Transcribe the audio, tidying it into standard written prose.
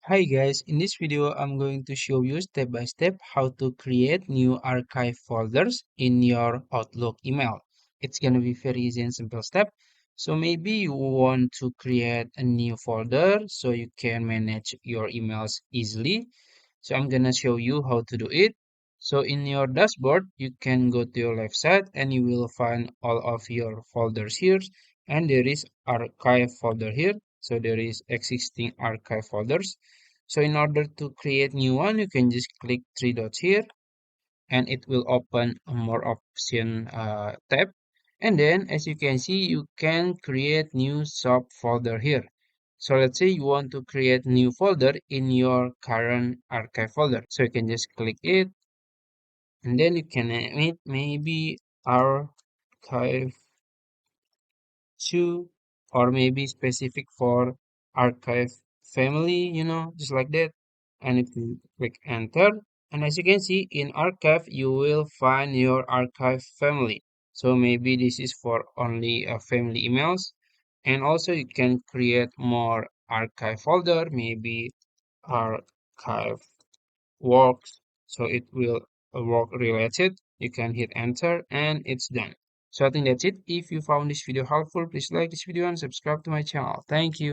Hi guys, in this video I'm going to show you step by step how to create new archive folders in your Outlook email. It's going to be very easy and simple step. So maybe you want to create a new folder so you can manage your emails easily. So I'm gonna show you how to do it. So in your dashboard, you can go to your left side and you will find all of your folders here. And there is archive folder here. So there is existing archive folders. So in order to create new one, you can just click three dots here and it will open a more option tab. And then as you can see, you can create new subfolder here. So let's say you want to create new folder in your current archive folder. So you can just click it and then you can name it maybe archive 2 or maybe specific for archive family, just like that. And if you click enter, and as you can see in archive, you will find your archive family. So maybe this is for only family emails. And also you can create more archive folder, maybe archive works. So it will work related. You can hit enter and it's done. So I think that's it. If you found this video helpful, please like this video and subscribe to my channel. Thank you.